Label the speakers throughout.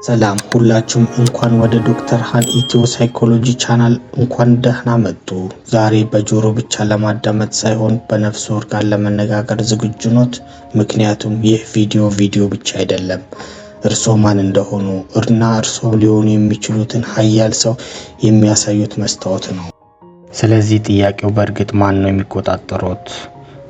Speaker 1: ሰላም ሁላችሁም እንኳን ወደ ዶክተር ሃን ኢትዮ ሳይኮሎጂ ቻናል እንኳን ደህና መጡ። ዛሬ በጆሮ ብቻ ለማዳመጥ ሳይሆን በነፍስ ጋር ለመነጋገር ዝግጁ ኖት? ምክንያቱም ይህ ቪዲዮ ብቻ አይደለም፣ እርስዎ ማን እንደሆኑ እና እርስዎ ሊሆኑ የሚችሉትን ኃያል ሰው የሚያሳዩት መስታወት ነው። ስለዚህ ጥያቄው በእርግጥ ማን ነው የሚቆጣጠሩት?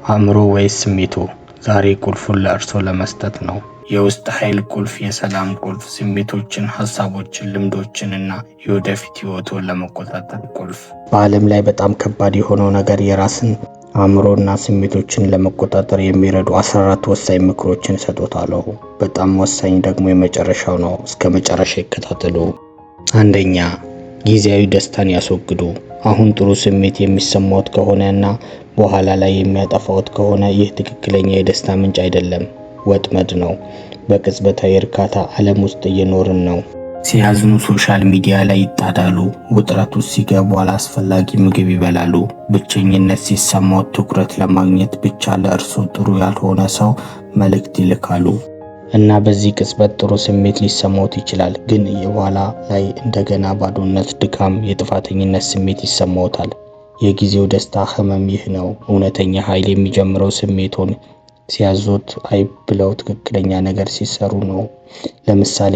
Speaker 1: አእምሮ ወይስ ስሜቶ? ዛሬ ቁልፉን ለእርስዎ ለመስጠት ነው። የውስጥ ኃይል ቁልፍ፣ የሰላም ቁልፍ፣ ስሜቶችን፣ ሐሳቦችን፣ ልምዶችን እና የወደፊት ህይወቶን ለመቆጣጠር ቁልፍ። በዓለም ላይ በጣም ከባድ የሆነው ነገር የራስን አእምሮና ስሜቶችን ለመቆጣጠር የሚረዱ 14 ወሳኝ ምክሮችን እሰጥዎታለሁ። በጣም ወሳኝ ደግሞ የመጨረሻው ነው። እስከ መጨረሻ ይከታተሉ። አንደኛ፣ ጊዜያዊ ደስታን ያስወግዱ። አሁን ጥሩ ስሜት የሚሰማዎት ከሆነ እና በኋላ ላይ የሚያጠፋዎት ከሆነ ይህ ትክክለኛ የደስታ ምንጭ አይደለም፣ ወጥመድ ነው። በቅጽበታዊ እርካታ ዓለም ውስጥ እየኖርን ነው። ሲያዝኑ ሶሻል ሚዲያ ላይ ይጣዳሉ። ውጥረት ውስጥ ሲገቡ አላስፈላጊ ምግብ ይበላሉ። ብቸኝነት ሲሰማዎት ትኩረት ለማግኘት ብቻ ለእርስዎ ጥሩ ያልሆነ ሰው መልእክት ይልካሉ እና በዚህ ቅጽበት ጥሩ ስሜት ሊሰማዎት ይችላል፣ ግን የኋላ ላይ እንደገና ባዶነት፣ ድካም፣ የጥፋተኝነት ስሜት ይሰማዎታል። የጊዜው ደስታ ህመም ይህ ነው። እውነተኛ ኃይል የሚጀምረው ስሜቶን ሲያዞት አይ ብለው ትክክለኛ ነገር ሲሰሩ ነው። ለምሳሌ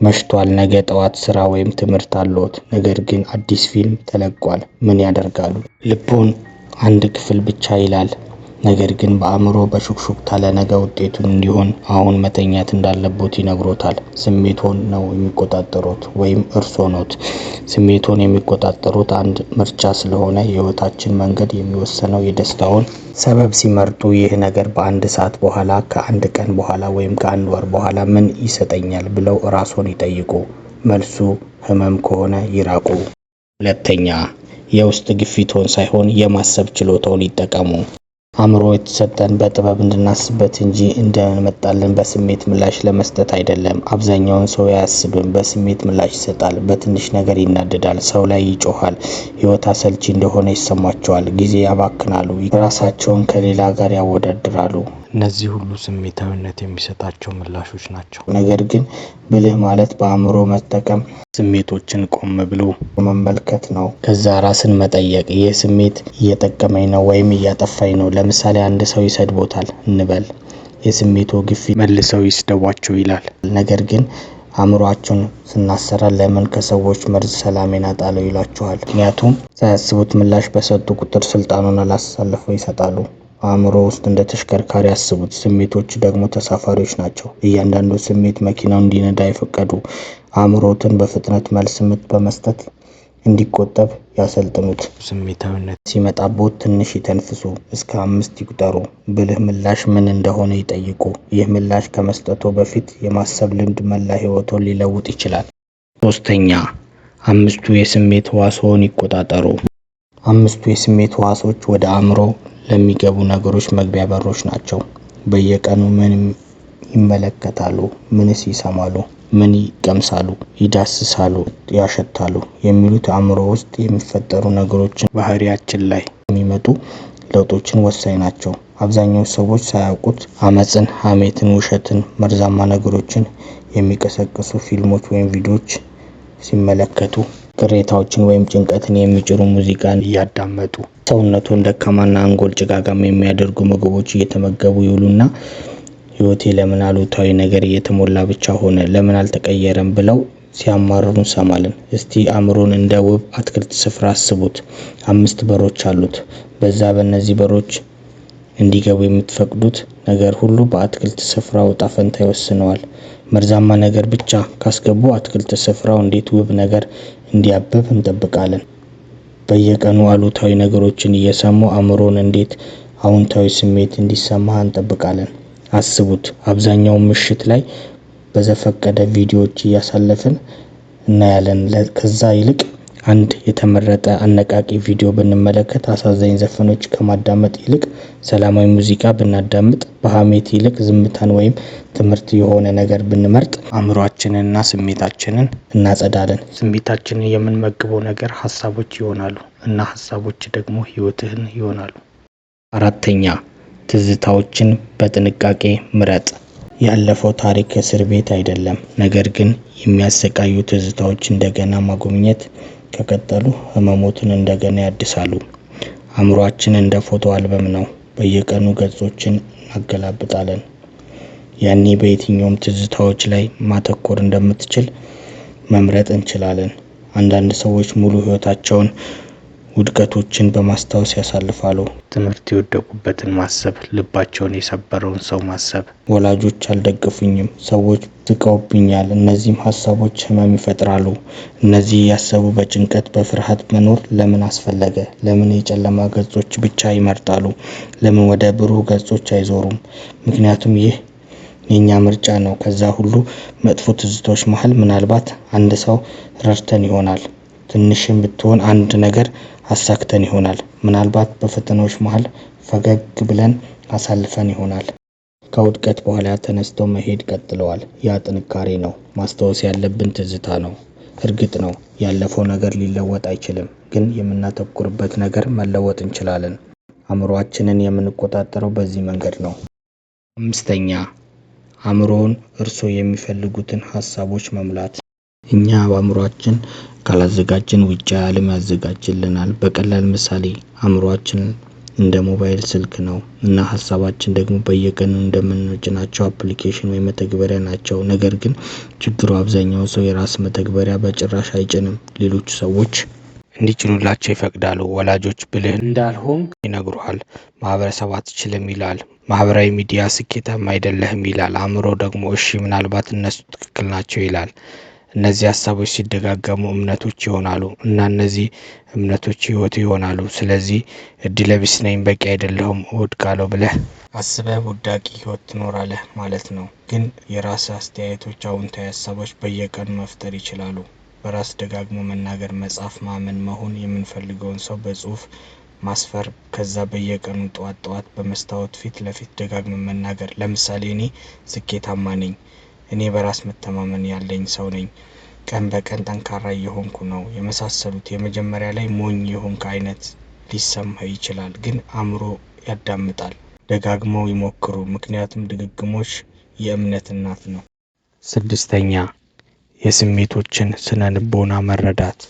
Speaker 1: መሽቷል፣ ነገ ጠዋት ስራ ወይም ትምህርት አለዎት፣ ነገር ግን አዲስ ፊልም ተለቋል። ምን ያደርጋሉ? ልቦን አንድ ክፍል ብቻ ይላል፣ ነገር ግን በአእምሮ በሹክሹክታ ለነገ ውጤቱን እንዲሆን አሁን መተኛት እንዳለቦት ይነግሮታል። ስሜቶን ነው የሚቆጣጠሩት ወይም እርስዎ ኖት? ስሜቶን የሚቆጣጠሩት አንድ ምርጫ ስለሆነ የህይወታችን መንገድ የሚወሰነው የደስታውን ሰበብ ሲመርጡ ይህ ነገር በአንድ ሰዓት በኋላ፣ ከአንድ ቀን በኋላ ወይም ከአንድ ወር በኋላ ምን ይሰጠኛል ብለው ራስዎን ይጠይቁ። መልሱ ህመም ከሆነ ይራቁ። ሁለተኛ፣ የውስጥ ግፊቶን ሳይሆን የማሰብ ችሎታውን ይጠቀሙ። አእምሮ የተሰጠን በጥበብ እንድናስበት እንጂ እንደመጣልን በስሜት ምላሽ ለመስጠት አይደለም። አብዛኛውን ሰው አያስብም፣ በስሜት ምላሽ ይሰጣል። በትንሽ ነገር ይናደዳል፣ ሰው ላይ ይጮሃል፣ ህይወት አሰልቺ እንደሆነ ይሰማቸዋል፣ ጊዜ ያባክናሉ፣ ራሳቸውን ከሌላ ጋር ያወዳድራሉ። እነዚህ ሁሉ ስሜታዊነት የሚሰጣቸው ምላሾች ናቸው። ነገር ግን ብልህ ማለት በአእምሮ መጠቀም ስሜቶችን ቆም ብሎ መመልከት ነው። ከዛ ራስን መጠየቅ፣ ይህ ስሜት እየጠቀመኝ ነው ወይም እያጠፋኝ ነው? ለምሳሌ አንድ ሰው ይሰድቦታል እንበል። የስሜቶ ግፊት መልሰው ይስደቧቸው ይላል። ነገር ግን አእምሯቸውን ስናሰራ ለምን ከሰዎች መርዝ ሰላሜን አጣለው ይላችኋል። ምክንያቱም ሳያስቡት ምላሽ በሰጡ ቁጥር ስልጣኑን አላሳልፈው ይሰጣሉ። አእምሮ ውስጥ እንደ ተሽከርካሪ አስቡት፣ ስሜቶች ደግሞ ተሳፋሪዎች ናቸው። እያንዳንዱ ስሜት መኪናው እንዲነዳ አይፈቀዱ። አእምሮትን በፍጥነት መልስ ምት በመስጠት እንዲቆጠብ ያሰልጥኑት። ስሜታዊነት ሲመጣቦት ትንሽ ይተንፍሱ፣ እስከ 5 ይቁጠሩ። ብልህ ምላሽ ምን እንደሆነ ይጠይቁ። ይህ ምላሽ ከመስጠቶ በፊት የማሰብ ልምድ መላ ህይወቶን ሊለውጥ ይችላል። ሶስተኛ፣ 5 የስሜት ህዋሶን ይቆጣጠሩ። 5 የስሜት ህዋሶች ወደ አእምሮ ለሚገቡ ነገሮች መግቢያ በሮች ናቸው። በየቀኑ ምን ይመለከታሉ? ምንስ ይሰማሉ? ምን ይቀምሳሉ? ይዳስሳሉ? ያሸታሉ? የሚሉት አእምሮ ውስጥ የሚፈጠሩ ነገሮችን ባህሪያችን ላይ የሚመጡ ለውጦችን ወሳኝ ናቸው። አብዛኛው ሰዎች ሳያውቁት አመጽን፣ ሐሜትን፣ ውሸትን፣ መርዛማ ነገሮችን የሚቀሰቅሱ ፊልሞች ወይም ቪዲዮዎች ሲመለከቱ፣ ቅሬታዎችን ወይም ጭንቀትን የሚጭሩ ሙዚቃን እያዳመጡ፣ ሰውነቱን ደካማና አንጎል ጭጋጋም የሚያደርጉ ምግቦች እየተመገቡ ይውሉና ህይወቴ ለምን አሉታዊ ነገር እየተሞላ ብቻ ሆነ፣ ለምን አልተቀየረም ብለው ሲያማርሩ እንሰማለን። እስቲ አእምሮን እንደ ውብ አትክልት ስፍራ አስቡት። 5 በሮች አሉት። በእነዚህ በሮች እንዲገቡ የምትፈቅዱት ነገር ሁሉ በአትክልት ስፍራው ዕጣ ፈንታ ይወስነዋል። መርዛማ ነገር ብቻ ካስገቡ አትክልት ስፍራው እንዴት ውብ ነገር እንዲያብብ እንጠብቃለን? በየቀኑ አሉታዊ ነገሮችን እየሰሙ አእምሮን እንዴት አዎንታዊ ስሜት እንዲሰማ እንጠብቃለን? አስቡት፣ አብዛኛው ምሽት ላይ በዘፈቀደ ቪዲዮዎች እያሳለፍን እናያለን። ከዛ ይልቅ አንድ የተመረጠ አነቃቂ ቪዲዮ ብንመለከት፣ አሳዛኝ ዘፈኖች ከማዳመጥ ይልቅ ሰላማዊ ሙዚቃ ብናዳምጥ፣ በሐሜት ይልቅ ዝምታን ወይም ትምህርት የሆነ ነገር ብንመርጥ አእምሯችንንና ስሜታችንን እናጸዳለን። ስሜታችንን የምንመግበው ነገር ሐሳቦች ይሆናሉ እና ሐሳቦች ደግሞ ህይወትህን ይሆናሉ። አራተኛ፣ ትዝታዎችን በጥንቃቄ ምረጥ። ያለፈው ታሪክ እስር ቤት አይደለም፣ ነገር ግን የሚያሰቃዩ ትዝታዎች እንደገና ማጎብኘት ከቀጠሉ ህመሞትን እንደገና ያድሳሉ። አእምሮአችን እንደ ፎቶ አልበም ነው። በየቀኑ ገጾችን እናገላብጣለን። ያኔ በየትኛውም ትዝታዎች ላይ ማተኮር እንደምትችል መምረጥ እንችላለን። አንዳንድ ሰዎች ሙሉ ህይወታቸውን ውድቀቶችን በማስታወስ ያሳልፋሉ። ትምህርት የወደቁበትን ማሰብ፣ ልባቸውን የሰበረውን ሰው ማሰብ። ወላጆች አልደገፉኝም፣ ሰዎች ስቀውብኛል። እነዚህም ሀሳቦች ህመም ይፈጥራሉ። እነዚህ ያሰቡ በጭንቀት በፍርሃት መኖር ለምን አስፈለገ? ለምን የጨለማ ገጾች ብቻ ይመርጣሉ? ለምን ወደ ብሩህ ገጾች አይዞሩም? ምክንያቱም ይህ የኛ ምርጫ ነው። ከዛ ሁሉ መጥፎ ትዝታዎች መሃል ምናልባት አንድ ሰው ረድተን ይሆናል። ትንሽም ብትሆን አንድ ነገር አሳክተን ይሆናል። ምናልባት በፈተናዎች መሃል ፈገግ ብለን አሳልፈን ይሆናል። ከውድቀት በኋላ ተነስተው መሄድ ቀጥለዋል። ያ ጥንካሬ ነው። ማስታወስ ያለብን ትዝታ ነው። እርግጥ ነው ያለፈው ነገር ሊለወጥ አይችልም፣ ግን የምናተኩርበት ነገር መለወጥ እንችላለን። አእምሮአችንን የምንቆጣጠረው በዚህ መንገድ ነው። 5ኛ አእምሮውን እርሶ የሚፈልጉትን ሀሳቦች መሙላት። እኛ በአእምሮአችን ካላዘጋጀን ውጭ ዓለም ያዘጋጅልናል። በቀላል ምሳሌ አእምሮአችን እንደ ሞባይል ስልክ ነው እና ሀሳባችን ደግሞ በየቀኑ እንደምንጭናቸው አፕሊኬሽን ወይ መተግበሪያ ናቸው። ነገር ግን ችግሩ አብዛኛው ሰው የራስ መተግበሪያ በጭራሽ አይጭንም። ሌሎች ሰዎች እንዲጭኑላቸው ይፈቅዳሉ። ወላጆች ብልህ እንዳልሆን ይነግሩሃል። ማህበረሰብ አትችልም ይላል። ማህበራዊ ሚዲያ ስኬታማ አይደለህም ይላል። አእምሮ ደግሞ እሺ ምናልባት እነሱ ትክክል ናቸው ይላል። እነዚህ ሀሳቦች ሲደጋገሙ እምነቶች ይሆናሉ እና እነዚህ እምነቶች ህይወት ይሆናሉ። ስለዚህ እድለቢስ ነኝ፣ በቂ አይደለሁም፣ እወድቃለሁ ብለህ አስበህ ውዳቂ ህይወት ትኖራለህ ማለት ነው። ግን የራስህ አስተያየቶች፣ አዎንታዊ ሀሳቦች በየቀኑ መፍጠር ይችላሉ። በራስ ደጋግሞ መናገር፣ መጻፍ፣ ማመን፣ መሆን የምንፈልገውን ሰው በጽሁፍ ማስፈር፣ ከዛ በየቀኑ ጠዋት በመስታወት ፊት ለፊት ደጋግመን መናገር። ለምሳሌ እኔ ስኬታማ ነኝ፣ እኔ በራስ መተማመን ያለኝ ሰው ነኝ፣ ቀን በቀን ጠንካራ እየሆንኩ ነው፣ የመሳሰሉት። የመጀመሪያ ላይ ሞኝ የሆንክ አይነት ሊሰማህ ይችላል፣ ግን አእምሮ ያዳምጣል። ደጋግመው ይሞክሩ፣ ምክንያቱም ድግግሞሽ የእምነት እናት ነው። 6ኛ የስሜቶችን ስነ ልቦና መረዳት።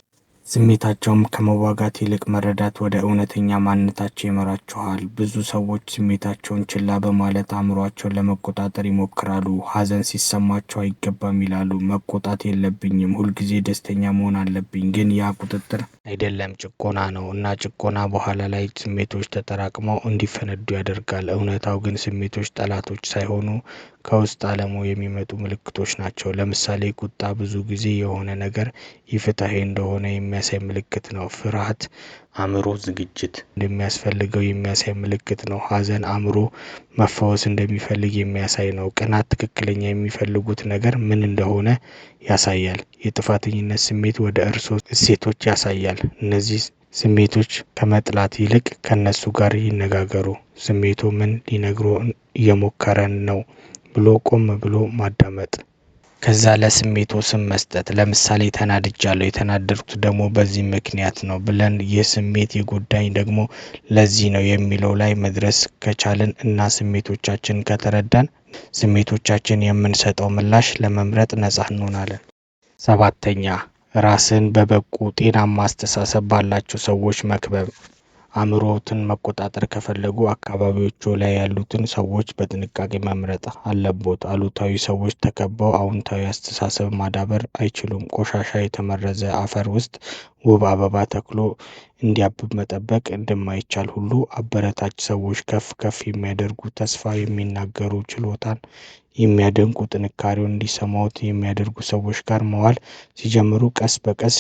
Speaker 1: ስሜታቸውን ከመዋጋት ይልቅ መረዳት ወደ እውነተኛ ማንነታቸው ይመራቸዋል። ብዙ ሰዎች ስሜታቸውን ችላ በማለት አእምሯቸውን ለመቆጣጠር ይሞክራሉ። ሀዘን ሲሰማቸው አይገባም ይላሉ። መቆጣት የለብኝም፣ ሁልጊዜ ደስተኛ መሆን አለብኝ። ግን ያ ቁጥጥር አይደለም፣ ጭቆና ነው እና ጭቆና በኋላ ላይ ስሜቶች ተጠራቅመው እንዲፈነዱ ያደርጋል። እውነታው ግን ስሜቶች ጠላቶች ሳይሆኑ ከውስጥ ዓለሙ የሚመጡ ምልክቶች ናቸው። ለምሳሌ ቁጣ ብዙ ጊዜ የሆነ ነገር ኢፍትሐዊ እንደሆነ የሚያሳይ ምልክት ነው። ፍርሃት አእምሮ ዝግጅት እንደሚያስፈልገው የሚያሳይ ምልክት ነው። ሀዘን አእምሮ መፈወስ እንደሚፈልግ የሚያሳይ ነው። ቅናት ትክክለኛ የሚፈልጉት ነገር ምን እንደሆነ ያሳያል። የጥፋተኝነት ስሜት ወደ እርሶ እሴቶች ያሳያል። እነዚህ ስሜቶች ከመጥላት ይልቅ ከነሱ ጋር ይነጋገሩ። ስሜቱ ምን ሊነግሮ እየሞከረን ነው ብሎ ቆም ብሎ ማዳመጥ። ከዛ ለስሜቱ ስም መስጠት። ለምሳሌ ተናድጃለሁ፣ የተናደድኩት ደግሞ በዚህ ምክንያት ነው ብለን ይህ ስሜት የጎዳኝ ደግሞ ለዚህ ነው የሚለው ላይ መድረስ ከቻልን እና ስሜቶቻችን ከተረዳን ስሜቶቻችን የምንሰጠው ምላሽ ለመምረጥ ነፃ እንሆናለን። 7ኛ ራስን በበቁ ጤናማ አስተሳሰብ ባላቸው ሰዎች መክበብ። አእምሮትን መቆጣጠር ከፈለጉ አካባቢዎቹ ላይ ያሉትን ሰዎች በጥንቃቄ መምረጥ አለቦት። አሉታዊ ሰዎች ተከበው አዎንታዊ አስተሳሰብ ማዳበር አይችሉም። ቆሻሻ የተመረዘ አፈር ውስጥ ውብ አበባ ተክሎ እንዲያብብ መጠበቅ እንደማይቻል ሁሉ አበረታች ሰዎች፣ ከፍ የሚያደርጉ፣ ተስፋ የሚናገሩ፣ ችሎታን የሚያደንቁ፣ ጥንካሬውን እንዲሰማዎት የሚያደርጉ ሰዎች ጋር መዋል ሲጀምሩ ቀስ በቀስ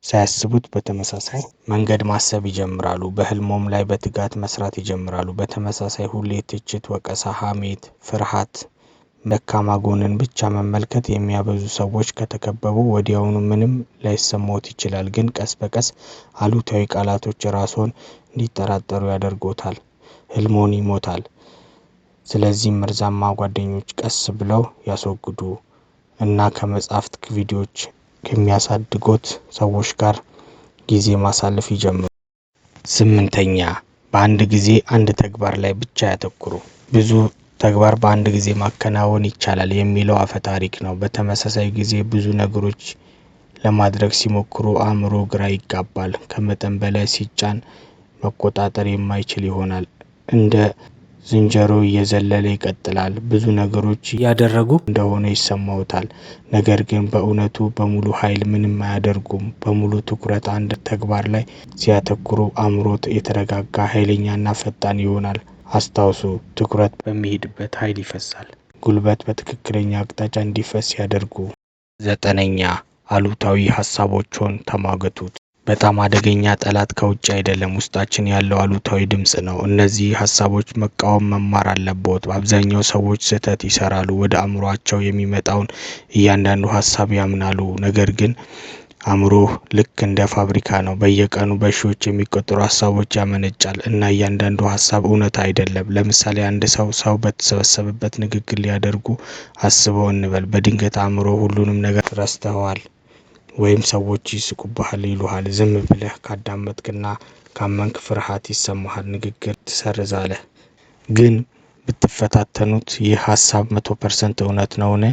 Speaker 1: ሳያስቡት በተመሳሳይ መንገድ ማሰብ ይጀምራሉ። በህልሞም ላይ በትጋት መስራት ይጀምራሉ። በተመሳሳይ ሁሌ ትችት፣ ወቀሳ፣ ሐሜት፣ ፍርሃት፣ ደካማ ጎንን ብቻ መመልከት የሚያበዙ ሰዎች ከተከበቡ ወዲያውኑ ምንም ላይሰማዎት ይችላል፣ ግን ቀስ በቀስ አሉታዊ ቃላቶች ራስዎን እንዲጠራጠሩ ያደርጎታል። ህልሞን ይሞታል። ስለዚህ መርዛማ ጓደኞች ቀስ ብለው ያስወግዱ እና ከመጻሕፍት ቪዲዮዎች ከሚያሳድጎት ሰዎች ጋር ጊዜ ማሳለፍ ይጀምሩ። 8ኛ በአንድ ጊዜ አንድ ተግባር ላይ ብቻ ያተኩሩ። ብዙ ተግባር በአንድ ጊዜ ማከናወን ይቻላል የሚለው አፈ ታሪክ ነው። በተመሳሳይ ጊዜ ብዙ ነገሮች ለማድረግ ሲሞክሩ አእምሮ ግራ ይጋባል። ከመጠን በላይ ሲጫን መቆጣጠር የማይችል ይሆናል። እንደ ዝንጀሮ እየዘለለ ይቀጥላል። ብዙ ነገሮች እያደረጉ እንደሆነ ይሰማዎታል። ነገር ግን በእውነቱ በሙሉ ኃይል ምንም አያደርጉም። በሙሉ ትኩረት አንድ ተግባር ላይ ሲያተኩሩ አእምሮት የተረጋጋ፣ ኃይለኛና ፈጣን ይሆናል። አስታውሱ፣ ትኩረት በሚሄድበት ኃይል ይፈሳል። ጉልበት በትክክለኛ አቅጣጫ እንዲፈስ ያደርጉ። 9ኛ አሉታዊ ሀሳቦችን ተሟገቱት። በጣም አደገኛ ጠላት ከውጭ አይደለም፣ ውስጣችን ያለው አሉታዊ ድምጽ ነው። እነዚህ ሀሳቦች መቃወም መማር አለብዎት። አብዛኛው ሰዎች ስህተት ይሰራሉ። ወደ አእምሯቸው የሚመጣውን እያንዳንዱ ሀሳብ ያምናሉ። ነገር ግን አእምሮ ልክ እንደ ፋብሪካ ነው። በየቀኑ በሺዎች የሚቆጠሩ ሀሳቦች ያመነጫል እና እያንዳንዱ ሀሳብ እውነት አይደለም። ለምሳሌ አንድ ሰው በተሰበሰበበት ንግግር ሊያደርጉ አስበው እንበል። በድንገት አእምሮ ሁሉንም ነገር ረስተዋል ወይም ሰዎች ይስቁብሃል ይሉሃል። ዝም ብለህ ካዳመጥክና ካመንክ ፍርሃት ይሰማሃል። ንግግር ትሰርዛለህ። ግን ብትፈታተኑት ይህ ሀሳብ 100% እውነት ነውን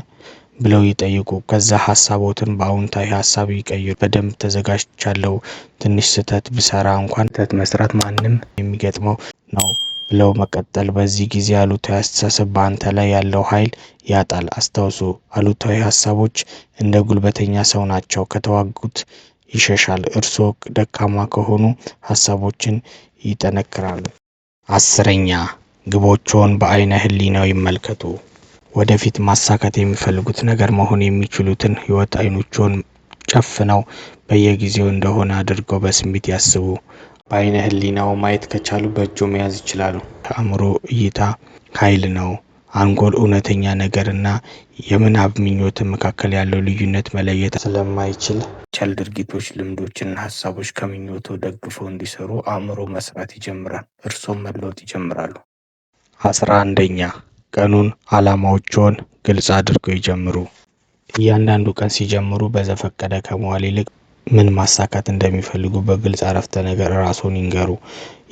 Speaker 1: ብለው ይጠይቁ። ከዛ ሀሳቦትን በአዎንታዊ ሀሳብ ይቀይሩ። በደንብ ተዘጋጅቻለሁ፣ ትንሽ ስህተት ብሰራ እንኳን ስህተት መስራት ማንም የሚገጥመው ነው ብለው መቀጠል። በዚህ ጊዜ አሉታዊ አስተሳሰብ በአንተ ላይ ያለው ኃይል ያጣል። አስታውሱ፣ አሉታዊ ሀሳቦች እንደ ጉልበተኛ ሰው ናቸው። ከተዋጉት ይሸሻል። እርስዎ ደካማ ከሆኑ ሀሳቦችን ይጠነክራሉ። 10ኛ ግቦችዎን በአይነ ህሊናው ይመልከቱ። ወደፊት ማሳካት የሚፈልጉት ነገር መሆን የሚችሉትን ህይወት አይኖችዎን ጨፍነው በየጊዜው እንደሆነ አድርገው በስሜት ያስቡ። በአይነ ህሊናው ማየት ከቻሉ በእጆ መያዝ ይችላሉ። ከአእምሮ እይታ ኃይል ነው። አንጎል እውነተኛ ነገርና የምናብ ምኞት መካከል ያለው ልዩነት መለየት ስለማይችል ድርጊቶች፣ ልምዶችና ሀሳቦች ከምኞቶ ደግፈው እንዲሰሩ አእምሮ መስራት ይጀምራል። እርሶም መለወጥ ይጀምራሉ። 11ኛ ቀኑን ዓላማዎችዎን ግልጽ አድርገው ይጀምሩ። እያንዳንዱ ቀን ሲጀምሩ በዘፈቀደ ከመዋል ይልቅ ምን ማሳካት እንደሚፈልጉ በግልጽ አረፍተ ነገር ራስዎን ይንገሩ።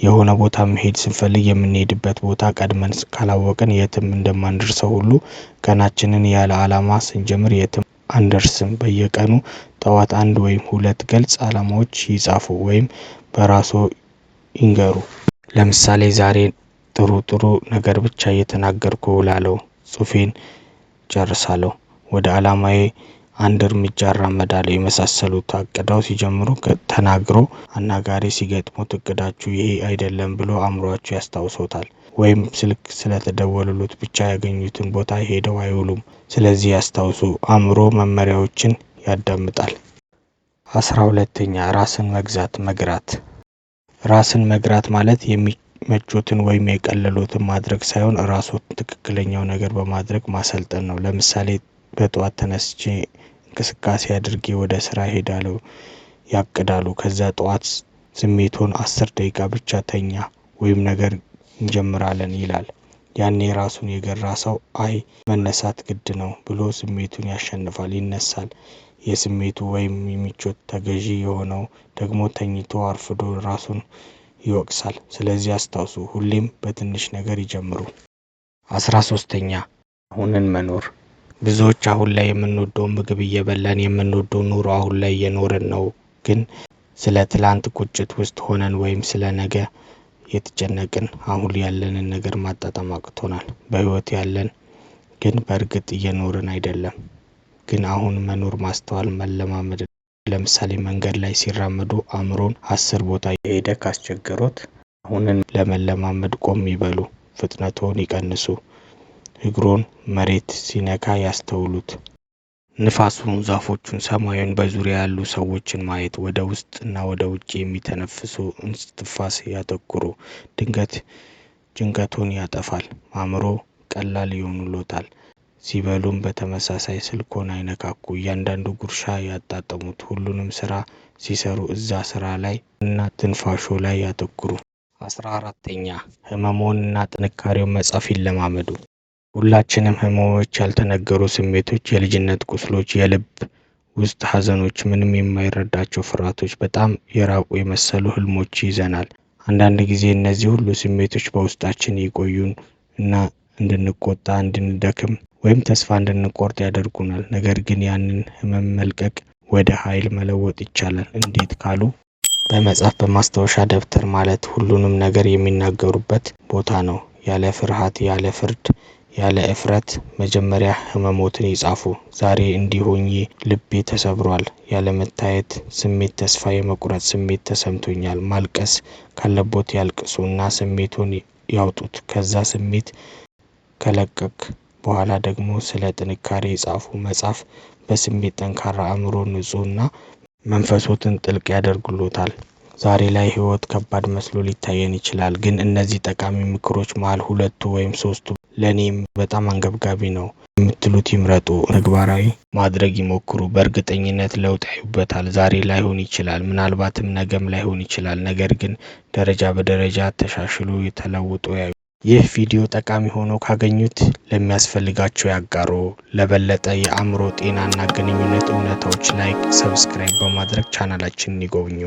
Speaker 1: የሆነ ቦታ መሄድ ስንፈልግ የምንሄድበት ቦታ ቀድመን ካላወቅን የትም እንደማንደርሰው ሁሉ ቀናችንን ያለ ዓላማ ስንጀምር የትም አንደርስም። በየቀኑ ጠዋት 1 ወይም 2 ግልጽ ዓላማዎች ይጻፉ ወይም በራስዎ ይንገሩ። ለምሳሌ ዛሬ ጥሩ ነገር ብቻ እየተናገርኩ እውላለሁ፣ ጽሑፌን ጨርሳለሁ፣ ወደ ዓላማዬ አንድ እርምጃ እራመዳለሁ የመሳሰሉት። አቅደው ሲጀምሩ ተናግሮ አናጋሪ ሲገጥሙት እቅዳችሁ ይሄ አይደለም ብሎ አእምሯችሁ ያስታውሶታል። ወይም ስልክ ስለተደወሉት ብቻ ያገኙትን ቦታ ሄደው አይውሉም። ስለዚህ ያስታውሱ፣ አእምሮ መመሪያዎችን ያዳምጣል። 12ኛ ራስን መግራት። ራስን መግራት ማለት የሚመቹትን ወይም የቀለሉትን ማድረግ ሳይሆን ራስዎን ትክክለኛው ነገር በማድረግ ማሰልጠን ነው። ለምሳሌ በጠዋት ተነስቼ እንቅስቃሴ አድርጌ ወደ ስራ ሄዳለሁ ያቅዳሉ። ከዛ ጠዋት ስሜቶን 10 ደቂቃ ብቻ ተኛ ወይም ነገር እንጀምራለን ይላል። ያኔ ራሱን የገራ ሰው አይ መነሳት ግድ ነው ብሎ ስሜቱን ያሸንፋል፣ ይነሳል። የስሜቱ ወይም የሚቾት ተገዢ የሆነው ደግሞ ተኝቶ አርፍዶ ራሱን ይወቅሳል። ስለዚህ አስታውሱ፣ ሁሌም በትንሽ ነገር ይጀምሩ። 13ኛ አሁንን መኖር። ብዙዎች አሁን ላይ የምንወደው ምግብ እየበላን የምንወደው ኑሮ አሁን ላይ እየኖርን ነው። ግን ስለ ትላንት ቁጭት ውስጥ ሆነን ወይም ስለ ነገ የተጨነቅን አሁን ያለንን ነገር ማጣጣም አቅቶናል። በህይወት ያለን ግን በእርግጥ እየኖርን አይደለም። ግን አሁን መኖር ማስተዋል መለማመድ። ለምሳሌ መንገድ ላይ ሲራመዱ አእምሮን 10 ቦታ የሄደ ካስቸገሮት አሁንን ለመለማመድ ቆም ይበሉ፣ ፍጥነቶን ይቀንሱ፣ እግሮን መሬት ሲነካ ያስተውሉት። ንፋሱን፣ ዛፎቹን፣ ሰማዩን፣ በዙሪያ ያሉ ሰዎችን ማየት። ወደ ውስጥ እና ወደ ውጭ የሚተነፍሱ እስትንፋስ ያተኩሩ። ድንገት ጭንቀቱን ያጠፋል፣ አእምሮ ቀላል ይሆንልዎታል። ሲበሉም በተመሳሳይ ስልኮን አይነካኩ። እያንዳንዱ ጉርሻ ያጣጥሙት። ሁሉንም ስራ ሲሰሩ እዛ ስራ ላይ እና ትንፋሾ ላይ ያተኩሩ። 14ኛ ህመሞንና ጥንካሬውን መጻፍ ይለማመዱ። ሁላችንም ህመሞች፣ ያልተነገሩ ስሜቶች፣ የልጅነት ቁስሎች፣ የልብ ውስጥ ሀዘኖች፣ ምንም የማይረዳቸው ፍርሃቶች፣ በጣም የራቁ የመሰሉ ህልሞች ይዘናል። አንዳንድ ጊዜ እነዚህ ሁሉ ስሜቶች በውስጣችን ይቆዩን እና እንድንቆጣ፣ እንድንደክም ወይም ተስፋ እንድንቆርጥ ያደርጉናል። ነገር ግን ያንን ህመም መልቀቅ ወደ ኃይል መለወጥ ይቻላል። እንዴት ካሉ በመጻፍ በማስታወሻ ደብተር ማለት ሁሉንም ነገር የሚናገሩበት ቦታ ነው። ያለ ፍርሃት፣ ያለ ፍርድ፣ ያለ እፍረት መጀመሪያ ህመሞትን ይጻፉ። ዛሬ እንዲህ ሆኜ ልቤ ተሰብሯል። ያለ መታየት ስሜት፣ ተስፋ የመቁረጥ ስሜት ተሰምቶኛል። ማልቀስ ካለቦት ያልቅሱና ስሜቱን ያውጡት። ከዛ ስሜት ከለቀቅ በኋላ ደግሞ ስለ ጥንካሬ ይጻፉ። መጻፍ በስሜት ጠንካራ አእምሮ ንጹህና መንፈሶትን ጥልቅ ያደርጉሎታል። ዛሬ ላይ ህይወት ከባድ መስሎ ሊታየን ይችላል፣ ግን እነዚህ ጠቃሚ ምክሮች መሃል ሁለቱ ወይም ሶስቱ ለኔም በጣም አንገብጋቢ ነው የምትሉት ይምረጡ። ተግባራዊ ማድረግ ይሞክሩ። በእርግጠኝነት ለውጥ ያዩበታል። ዛሬ ላይሆን ይችላል፣ ምናልባትም ነገም ላይሆን ይችላል። ነገር ግን ደረጃ በደረጃ ተሻሽሎ ተለውጦ ያዩ። ይህ ቪዲዮ ጠቃሚ ሆኖ ካገኙት ለሚያስፈልጋቸው ያጋሩ። ለበለጠ የአእምሮ ጤናና ግንኙነት እውነታዎች ላይክ፣ ሰብስክራይብ በማድረግ ቻናላችንን ይጎብኙ።